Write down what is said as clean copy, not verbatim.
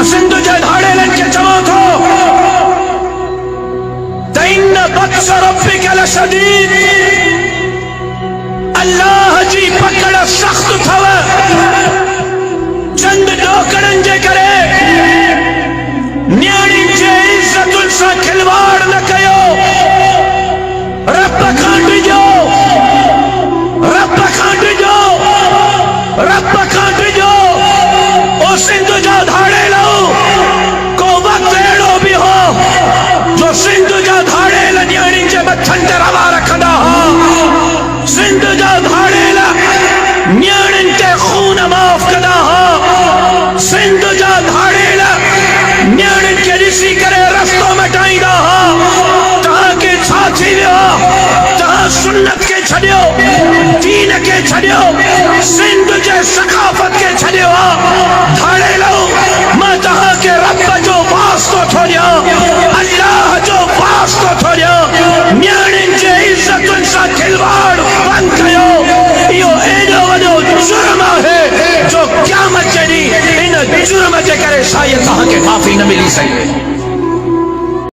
सिंध जे धाड़ेलनि खे चवां थो त इन बत्स रब्बिक लशदीद, अल्लाह जी पकड़ सख्त अथव। चंद ॾोकड़नि जे करे न्याणियुनि जे इज़तुनि सां खिलवाड़ न कयो। रब खां डिॼो, रब खां डिॼो, रब खां डिॼो। ओ सिंध जा धाड़ेलो, को वक़्तु अहिड़ो बि हो जो सिंध जा धाड़ेल न्याणियुनि जे मथनि ते रवा रखंदा हुआ। सिंध जा धाड़ेल न्याणियुनि ते खून माफ़ कंदा हुआ। सिंध जा धाड़ेल न्याणियुनि खे ॾिसी करे रस्तो मटाईंदा हुआ। तव्हांखे छा थी वियो? तव्हां सुन्नत खे छॾियो, दीन खे छॾियो, सिंध जे सकाफ़त खे छॾियो आहे। धाड़ेलो, मां तव्हांखे रब जो वास्तो थो ॾियां, अल्लाह जो वास्तो थो ॾियां। न्याणियुनि जे इज़तुनि सां खिलवाड़ बंदि कयो। इहो एॾो वॾो जुर्म आहे जो क़यामत जे ॾींहुं इन जुर्म जे करे शायदि तव्हांखे माफ़ी न मिली सघे।